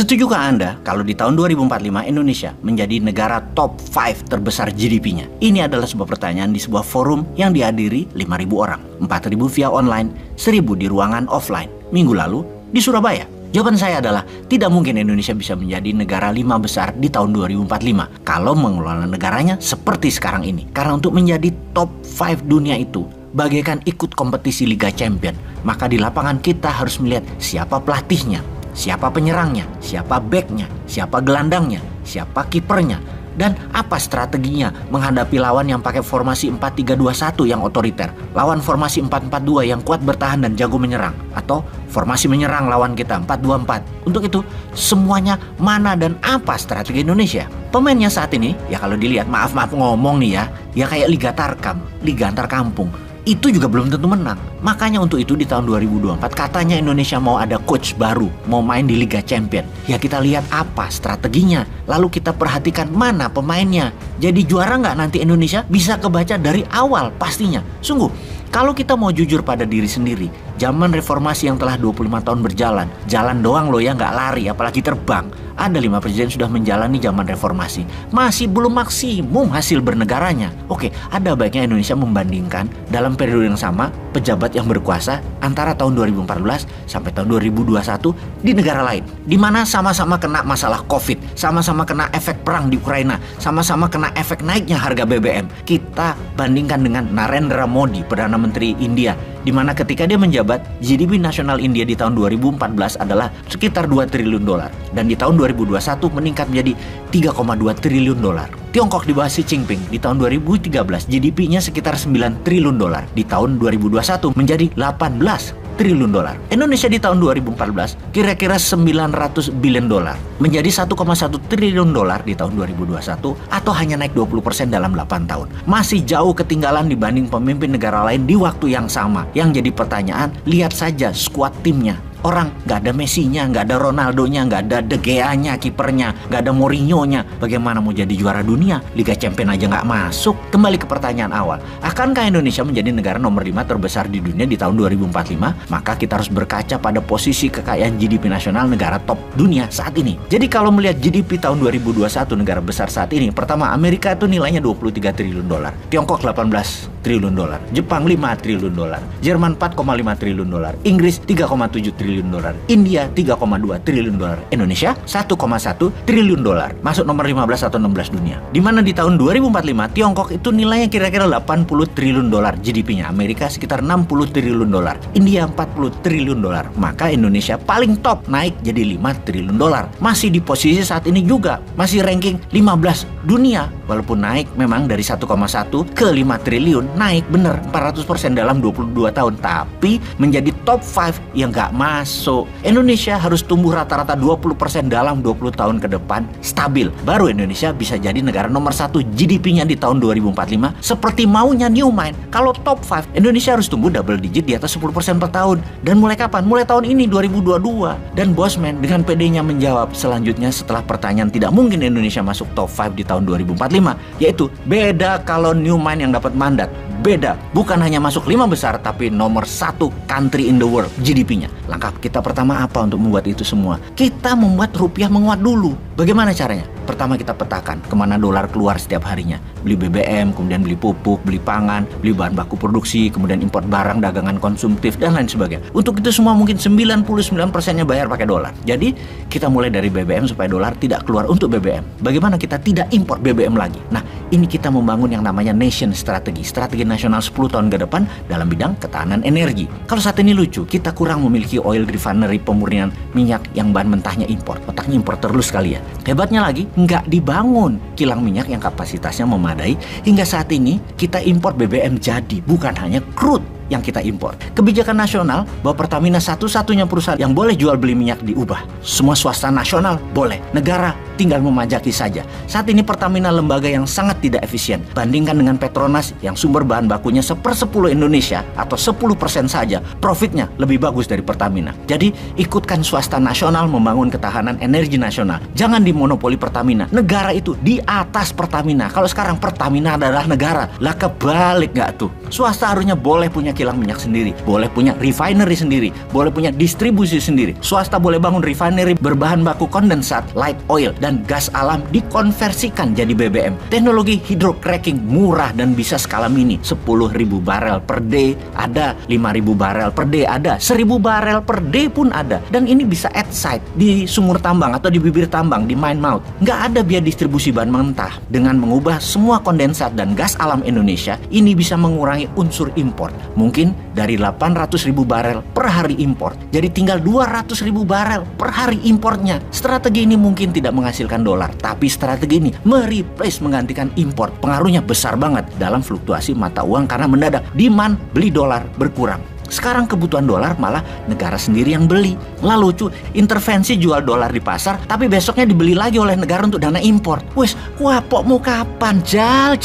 Setujukah Anda kalau di tahun 2045 Indonesia menjadi negara top 5 terbesar GDP-nya? Ini adalah sebuah pertanyaan di sebuah forum yang dihadiri 5.000 orang, 4.000 via online, 1.000 di ruangan offline, minggu lalu di Surabaya. Jawaban saya adalah tidak mungkin Indonesia bisa menjadi negara 5 besar di tahun 2045 kalau mengelola negaranya seperti sekarang ini. Karena untuk menjadi top 5 dunia itu bagaikan ikut kompetisi Liga Champion, maka di lapangan kita harus melihat siapa pelatihnya, siapa penyerangnya, siapa backnya, siapa gelandangnya, siapa kipernya, dan apa strateginya menghadapi lawan yang pakai formasi 4-3-2-1 yang otoriter, lawan formasi 4-4-2 yang kuat bertahan dan jago menyerang, atau formasi menyerang lawan kita 4-2-4. Untuk itu, semuanya mana dan apa strategi Indonesia? Pemainnya saat ini, ya kalau dilihat, maaf ngomong nih ya kayak Liga Tarkam, Liga Antar Kampung. Itu juga belum tentu menang. Makanya untuk itu di tahun 2024 katanya Indonesia mau ada coach baru, mau main di Liga Champion. Ya kita lihat apa strateginya, lalu kita perhatikan mana pemainnya. Jadi juara nggak nanti Indonesia bisa kebaca dari awal pastinya. Sungguh, kalau kita mau jujur pada diri sendiri, zaman reformasi yang telah 25 tahun berjalan, jalan doang loh ya, nggak lari apalagi terbang. Ada 5 presiden sudah menjalani zaman reformasi, masih belum maksimum hasil bernegaranya. Oke, ada baiknya Indonesia membandingkan dalam periode yang sama pejabat yang berkuasa antara tahun 2014 sampai tahun 2021 di negara lain, di mana sama-sama kena masalah COVID, sama-sama kena efek perang di Ukraina, sama-sama kena efek naiknya harga BBM. Kita bandingkan dengan Narendra Modi, Perdana Menteri India, di mana ketika dia menjabat, GDP nasional India di tahun 2014 adalah sekitar 2 triliun dolar, dan di tahun 2021 meningkat menjadi 3,2 triliun dolar. Tiongkok di bawah Xi Jinping di tahun 2013 GDP-nya sekitar 9 triliun dolar, di tahun 2021 menjadi 18 triliun dolar. Indonesia di tahun 2014 kira-kira 900 billion dolar, menjadi 1,1 triliun dolar di tahun 2021, atau hanya naik 20% dalam 8 tahun. Masih jauh ketinggalan dibanding pemimpin negara lain di waktu yang sama. Yang jadi pertanyaan, lihat saja skuad timnya. Orang nggak ada Messi-nya, nggak ada Ronaldo-nya, nggak ada De Gea-nya, kipernya, nggak ada Mourinho-nya. Bagaimana mau jadi juara dunia? Liga Champion aja nggak masuk. Kembali ke pertanyaan awal, akankah Indonesia menjadi negara nomor 5 terbesar di dunia di tahun 2045? Maka kita harus berkaca pada posisi kekayaan GDP nasional negara top dunia saat ini. Jadi kalau melihat GDP tahun 2021 negara besar saat ini, pertama Amerika itu nilainya 23 triliun dolar, Tiongkok 18 triliun dolar, Jepang 5 triliun dolar, Jerman 4,5 triliun dolar, Inggris 3,7 triliun dolar, India 3,2 triliun dolar, Indonesia 1,1 triliun dolar, masuk nomor 15 atau 16 dunia. Di mana di tahun 2045 Tiongkok itu nilainya kira-kira 80 triliun dolar GDP-nya, Amerika sekitar 60 triliun dolar, India 40 triliun dolar. Maka Indonesia paling top, naik jadi 5 triliun dolar. Masih di posisi saat ini juga, masih ranking 15 dunia, walaupun naik memang dari 1,1 ke 5 triliun, naik bener 400% dalam 22 tahun, tapi menjadi top 5 yang gak masuk. Indonesia harus tumbuh rata-rata 20% dalam 20 tahun ke depan, stabil. Baru Indonesia bisa jadi negara nomor 1 GDP-nya di tahun 2045 seperti maunya Newmind. Kalau top 5, Indonesia harus tumbuh double digit di atas 10% per tahun. Dan mulai kapan? Mulai tahun ini 2022. Dan Bosman dengan PD-nya menjawab selanjutnya setelah pertanyaan tidak mungkin Indonesia masuk top 5 di tahun 2045, yaitu beda kalau Newmind yang dapat mandat. Beda, bukan hanya masuk 5 besar, tapi nomor 1 country in the world GDP-nya. Langkah kita pertama apa untuk membuat itu semua? Kita membuat rupiah menguat dulu. Bagaimana caranya? Pertama kita petakan kemana dolar keluar setiap harinya. Beli BBM, kemudian beli pupuk, beli pangan, beli bahan baku produksi, kemudian import barang, dagangan konsumtif, dan lain sebagainya. Untuk itu semua mungkin 99%-nya bayar pakai dolar. Jadi kita mulai dari BBM supaya dolar tidak keluar untuk BBM. Bagaimana kita tidak import BBM lagi? Nah, ini kita membangun yang namanya nation strategi nasional 10 tahun ke depan dalam bidang ketahanan energi. Kalau saat ini lucu, kita kurang memiliki oil refinery, pemurnian minyak yang bahan mentahnya impor. Otaknya impor terus kali ya. Hebatnya lagi, nggak dibangun kilang minyak yang kapasitasnya memadai. Hingga saat ini kita impor BBM jadi, bukan hanya crude yang kita impor. Kebijakan nasional bahwa Pertamina satu-satunya perusahaan yang boleh jual beli minyak diubah. Semua swasta nasional boleh, negara tinggal memajaki saja. Saat ini Pertamina lembaga yang sangat tidak efisien. Bandingkan dengan Petronas yang sumber bahan bakunya 1/10 Indonesia atau 10% saja, profitnya lebih bagus dari Pertamina. Jadi ikutkan swasta nasional membangun ketahanan energi nasional. Jangan dimonopoli Pertamina. Negara itu di atas Pertamina. Kalau sekarang Pertamina adalah negara, lah kebalik nggak tuh? Swasta harusnya boleh punya kilang minyak sendiri, boleh punya refinery sendiri, boleh punya distribusi sendiri. Swasta boleh bangun refinery berbahan baku kondensat, light oil, dan gas alam dikonversikan jadi BBM. Teknologi hydrocracking murah dan bisa skala mini. 10.000 barel per day ada, 5.000 barel per day ada, 1.000 barel per day pun ada. Dan ini bisa at site, di sumur tambang atau di bibir tambang, di mine mouth. Nggak ada biaya distribusi bahan mentah. Dengan mengubah semua kondensat dan gas alam Indonesia, ini bisa mengurangi unsur impor. Mungkin dari 800.000 barel per hari impor, jadi tinggal 200.000 barel per hari impornya. Strategi ini mungkin tidak menghasilkan dolar, tapi strategi ini mereplace, menggantikan impor. Pengaruhnya besar banget dalam fluktuasi mata uang karena mendadak demand beli dolar berkurang. Sekarang kebutuhan dolar malah negara sendiri yang beli. Lalu lucu, intervensi jual dolar di pasar, tapi besoknya dibeli lagi oleh negara untuk dana impor. Wes, wapok mau kapan, Jal?